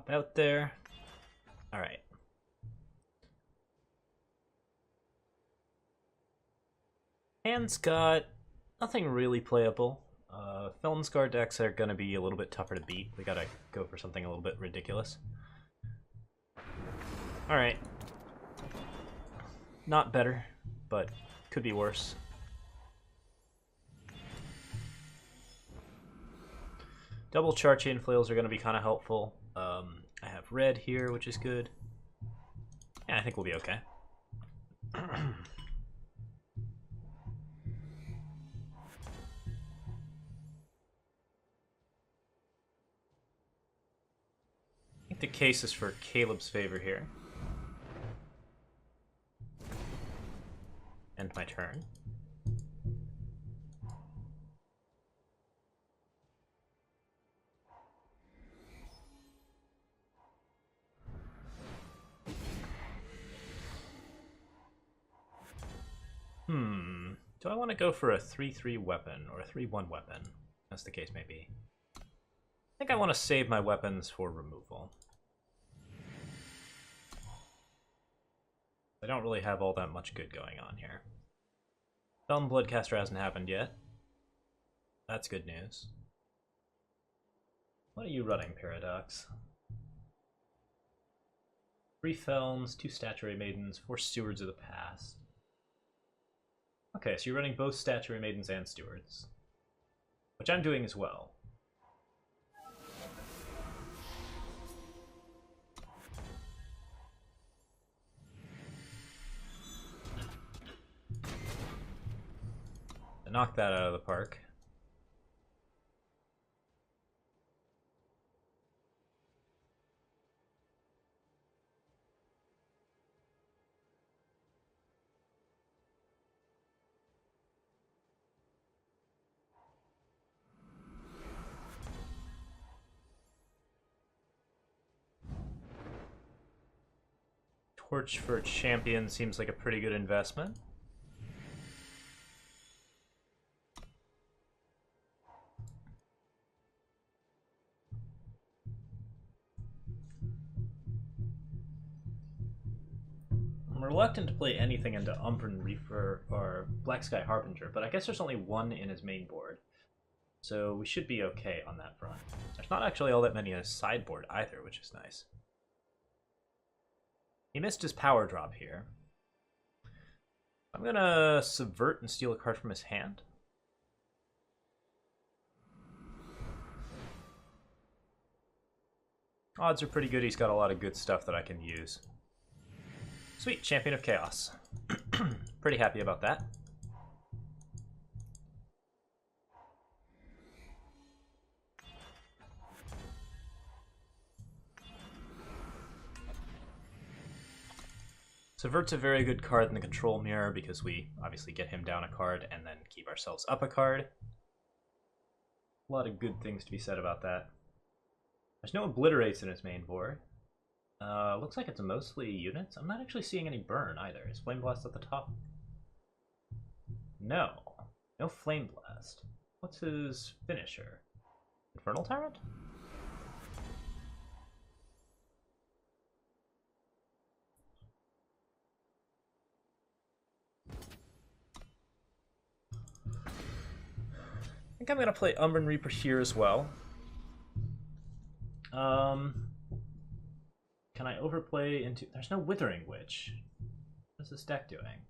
Pop out there. Alright. Hand's got nothing really playable. Stonescar decks are going to be a little bit tougher to beat. We gotta go for something a little bit ridiculous. Alright. Not better, but could be worse. Double char chain flails are going to be kind of helpful. I have red here, which is good. Yeah, I think we'll be okay. I think the case is for Caleb's favor here. End my turn. Do I want to go for a 3-3 weapon or a 3-1 weapon? As the case may be. I think I want to save my weapons for removal. I don't really have all that much good going on here. Felon Bloodcaster hasn't happened yet. That's good news. What are you running, Paradox? 3 Felms, 2 Statuary Maidens, 4 Stewards of the Past. Okay, so you're running both Statuary Maidens and Stewards. Which I'm doing as well. Knock that out of the park. Torch for a champion seems like a pretty good investment. I'm reluctant to play anything into Umbran Reaper or Black Sky Harbinger, but I guess there's only one in his main board. So we should be okay on that front. There's not actually all that many in his sideboard either, which is nice. He missed his power drop here. I'm gonna subvert and steal a card from his hand. Odds are pretty good. He's got a lot of good stuff that I can use. Sweet, Champion of Chaos. Pretty happy about that. Subvert's a very good card in the control mirror because we obviously get him down a card and then keep ourselves up a card. A lot of good things to be said about that. There's no obliterates in his main board. Looks like it's mostly units. I'm not actually seeing any burn either. Is Flame Blast at the top? No. No Flame Blast. What's his finisher? Infernal Tyrant? I think I'm going to play Umbran Reaper here as well. Can I overplay into... There's no Withering Witch. What's this deck doing?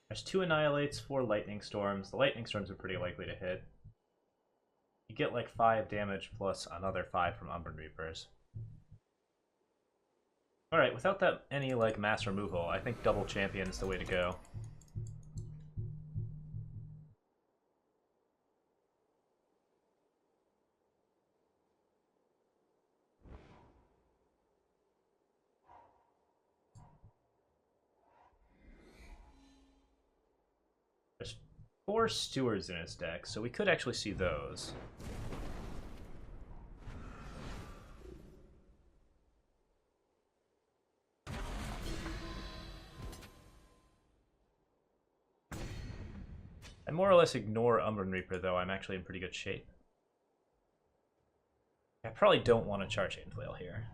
There's 2 Annihilates, 4 Lightning Storms. The Lightning Storms are pretty likely to hit. You get like 5 damage plus another 5 from Umbran Reapers. Alright, without that any like mass removal, I think double champion is the way to go. There's 4 stewards in his deck, so we could actually see those. I more or less ignore Umbran Reaper, though. I'm actually in pretty good shape. I probably don't want to Charge Chain Flail here.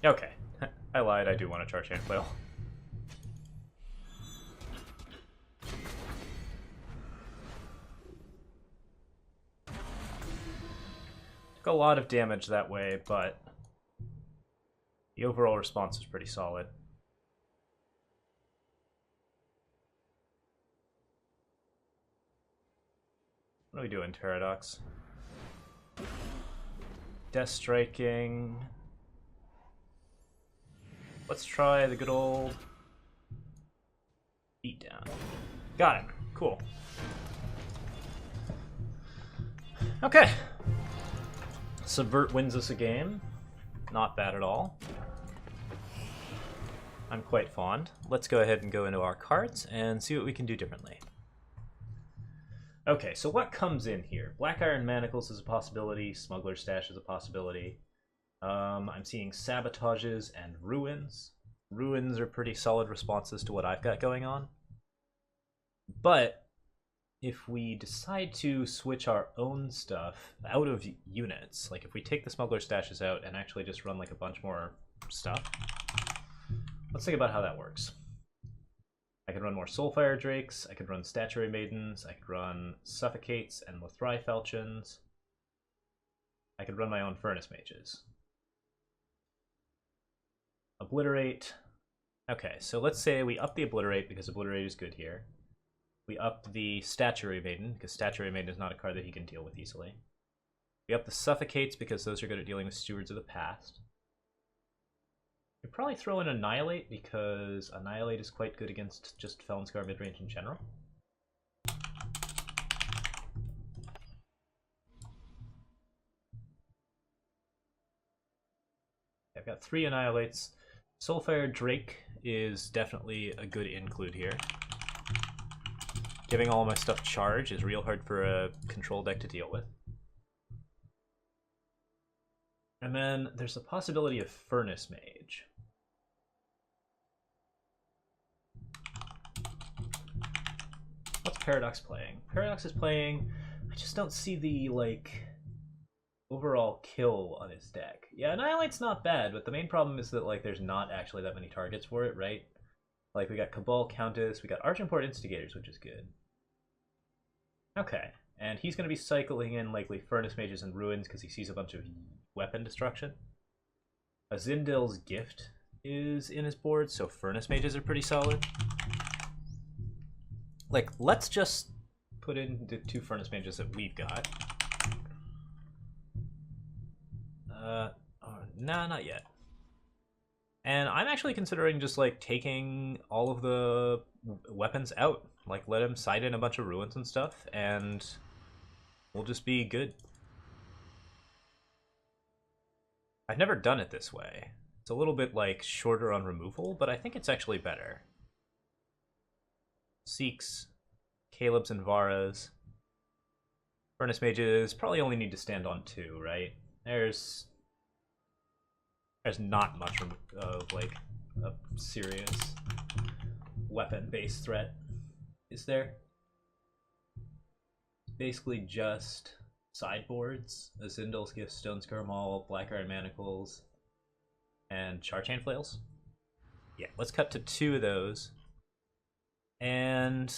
Okay, I lied. I do want to Charge Chain Flail. Took a lot of damage that way, but the overall response is pretty solid. What are we doing, Paradox? Death Striking. Let's try the good old Beatdown. Got him. Cool. Okay. Subvert wins us a game. Not bad at all. I'm quite fond. Let's go ahead and go into our cards and see what we can do differently. Okay, so what comes in here? Black Iron Manacles is a possibility. Smuggler's Stash is a possibility. I'm seeing Sabotages and Ruins. Ruins are pretty solid responses to what I've got going on. But if we decide to switch our own stuff out of units, like if we take the Smuggler Stashes out and actually just run like a bunch more stuff, let's think about how that works. I could run more Soulfire Drakes, I could run Statuary Maidens, I could run Suffocates and Lothrai Falchions. I could run my own Furnace Mages. Obliterate. Okay, so let's say we up the Obliterate because Obliterate is good here. We up the Statuary Maiden because Statuary Maiden is not a card that he can deal with easily. We up the Suffocates because those are good at dealing with Stewards of the Past. We'd probably throw in Annihilate because Annihilate is quite good against just Felonscar midrange in general. I've got 3 Annihilates. Soulfire Drake is definitely a good include here. Giving all my stuff charge is real hard for a control deck to deal with. And then there's the possibility of Furnace Mage. What's Paradox playing? Paradox is playing... I just don't see the, like, overall kill on his deck. Yeah, Annihilate's not bad, but the main problem is that, like, there's not actually that many targets for it, right? Like, we got Cabal Countess, we got Argenport Instigators, which is good. Okay, and he's going to be cycling in likely Furnace Mages and Ruins because he sees a bunch of weapon destruction. Azindil's Gift is in his board, so Furnace Mages are pretty solid. Like, let's just put in the 2 Furnace Mages that we've got. Nah, not yet. And I'm actually considering just, like, taking all of the weapons out. Like, let him side in a bunch of Ruins and stuff, and we'll just be good. I've never done it this way. It's a little bit, like, shorter on removal, but I think it's actually better. Seeks, Caleb's and Vara's. Furnace Mages probably only need to stand on 2, right? There's not much of, like, a serious weapon-based threat, is there? Basically just sideboards, Azindil's Gift, Stonescar Maul, Black Iron Manacles, and Charchain Flails. Yeah, let's cut to 2 of those. And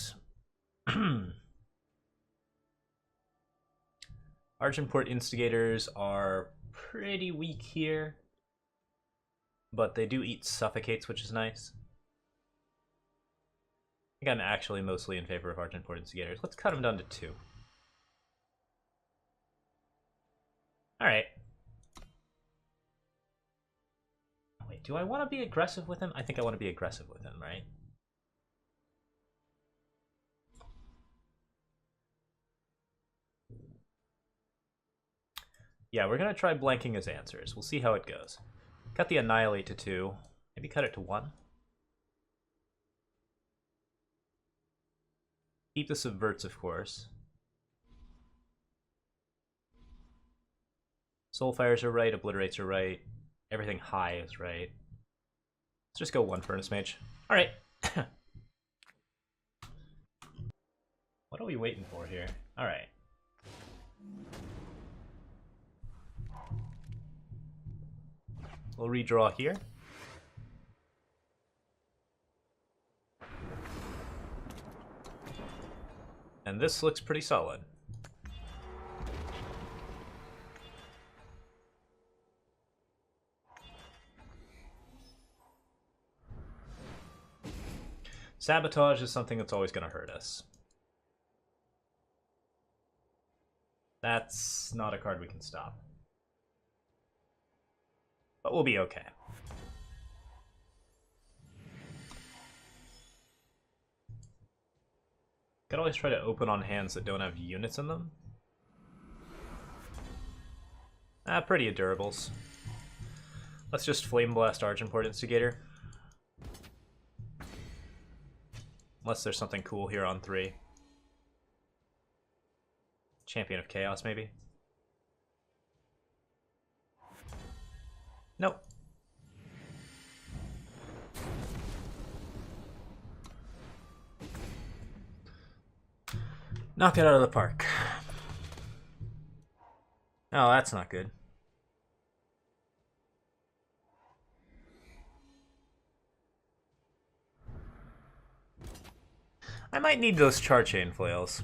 Argenport Instigators are pretty weak here, but they do eat Suffocates, which is nice. I think I'm actually mostly in favor of Argenport Instigators. Let's cut them down to 2. Alright. Wait, do I want to be aggressive with him? I think I want to be aggressive with him, right? Yeah, we're going to try blanking his answers. We'll see how it goes. Cut the Annihilate to 2. Maybe cut it to 1. Keep the Subverts, of course. Soulfires are right, Obliterates are right. Everything high is right. Let's just go one Furnace Mage. Alright. What are we waiting for here? Alright. We'll redraw here. And this looks pretty solid. Sabotage is something that's always going to hurt us. That's not a card we can stop. But we'll be okay. Could always try to open on hands that don't have units in them. Pretty durables. Let's just Flame Blast Argenport Instigator. Unless there's something cool here on 3. Champion of Chaos, maybe? Nope. Knock it out of the park. Oh, that's not good. I might need those Char Chain Flails.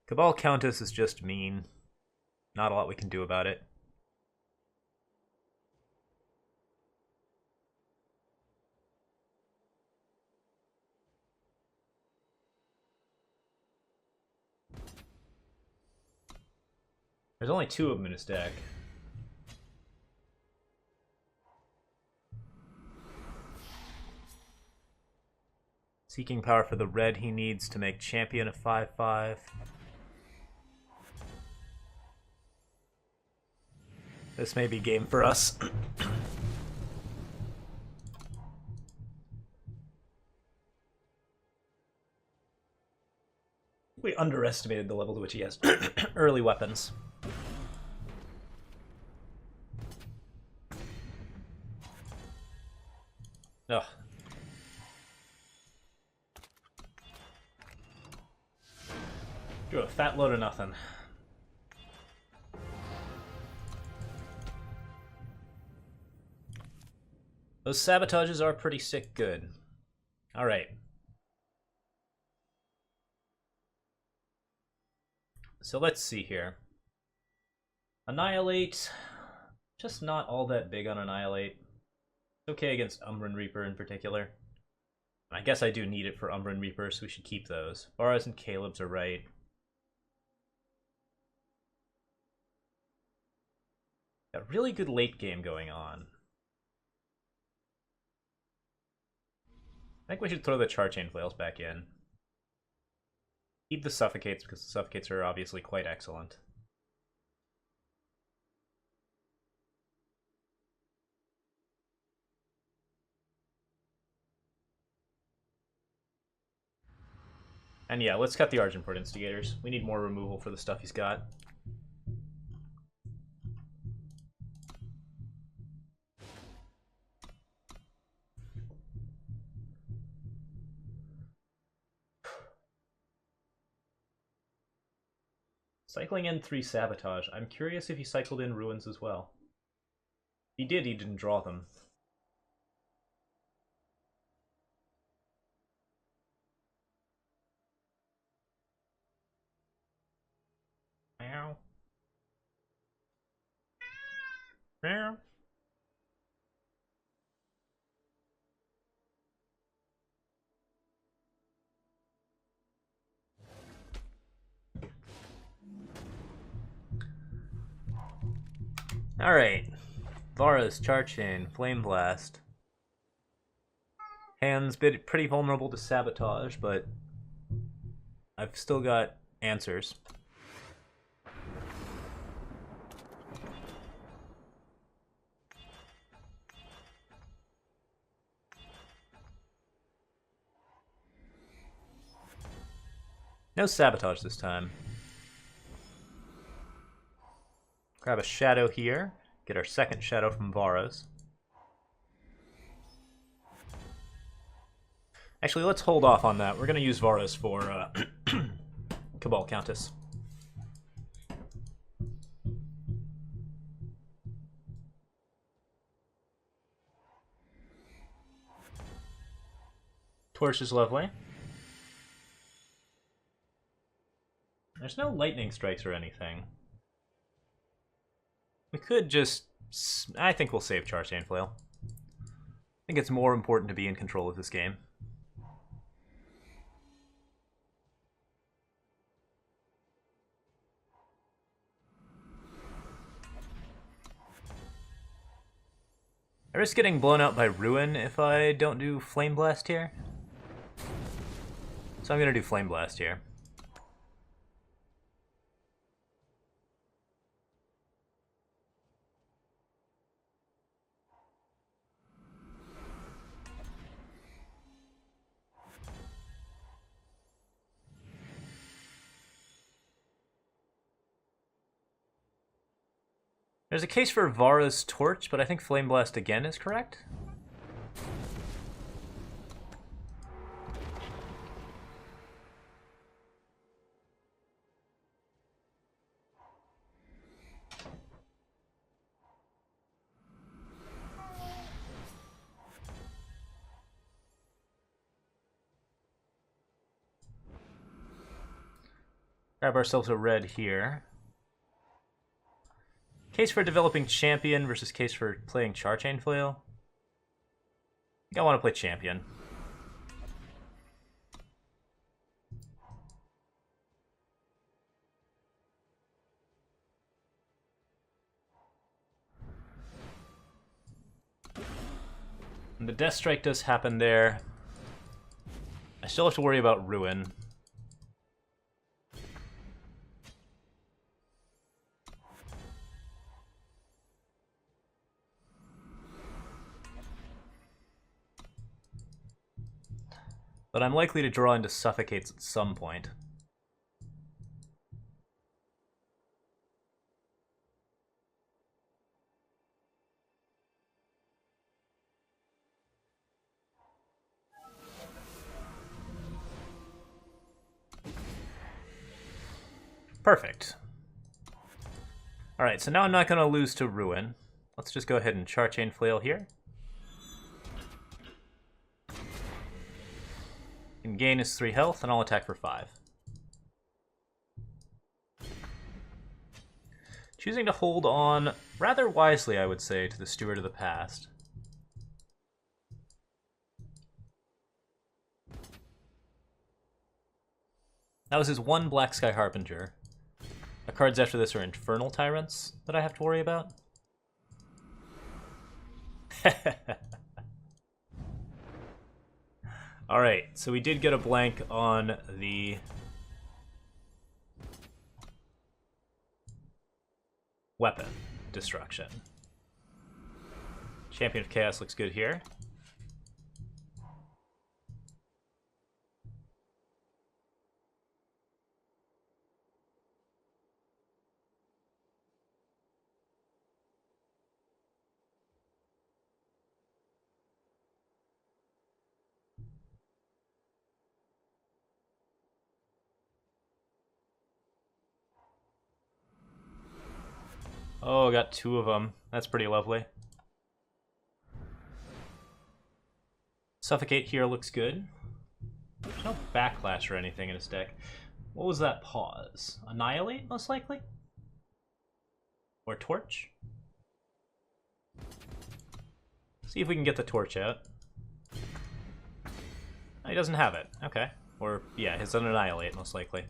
Cabal Countess is just mean. Not a lot we can do about it. There's only 2 of them in his deck. Seeking power for the red he needs to make champion a 5/5. This may be game for us. We underestimated the level to which he has early weapons. Ugh. Drew a fat load of nothing. Those sabotages are pretty sick good. Alright. So let's see here. Annihilate. Just not all that big on Annihilate. It's okay against Umbran Reaper in particular. I guess I do need it for Umbran Reaper, so we should keep those. Vara's and Caleb's are right. Got really good late game going on. I think we should throw the Char Chain Flails back in. Keep the Suffocates, because the Suffocates are obviously quite excellent. And yeah, let's cut the Argenport Instigators. We need more removal for the stuff he's got. Cycling in 3 Sabotage. I'm curious if he cycled in Ruins as well. He did, he didn't draw them. Meow. Meow. Alright. Vara's Char Chain, Flame Blast. Hand's pretty vulnerable to Sabotage, but I've still got answers. No sabotage this time. Grab a shadow here. Get our second shadow from Varos. Actually, let's hold off on that. We're going to use Varos for Cabal Countess. Torch is lovely. There's no lightning strikes or anything. We could just... I think we'll save Charge Chain Flail. I think it's more important to be in control of this game. I risk getting blown out by Ruin if I don't do Flame Blast here. So I'm going to do Flame Blast here. There's a case for Vara's Torch, but I think Flame Blast again is correct. Grab ourselves a red here. Case for developing Champion versus case for playing Charchain Flail. I think I want to play Champion. And the Death Strike does happen there. I still have to worry about Ruin. But I'm likely to draw into Suffocates at some point. Perfect. Alright, so now I'm not going to lose to Ruin. Let's just go ahead and Charchain Flail here. And gain is 3 health, and I'll attack for 5. Choosing to hold on rather wisely, I would say, to the Steward of the Past. That was his one Black Sky Harbinger. The cards after this are Infernal Tyrants that I have to worry about. Alright, so we did get a blank on the weapon destruction. Champion of Chaos looks good here. Oh, got 2 of them. That's pretty lovely. Suffocate here looks good. There's no backlash or anything in his deck. What was that pause? Annihilate, most likely? Or Torch? See if we can get the Torch out. Oh, he doesn't have it. Okay. Or, yeah, his an Annihilate, most likely.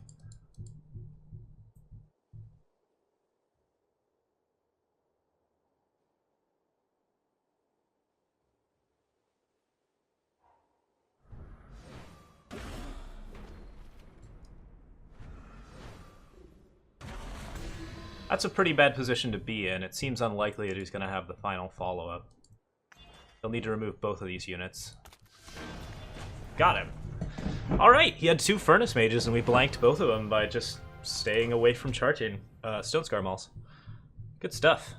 That's a pretty bad position to be in. It seems unlikely that he's going to have the final follow-up. He'll need to remove both of these units. Got him. Alright, he had 2 Furnace Mages and we blanked both of them by just staying away from charging Stonescar Mauls. Good stuff.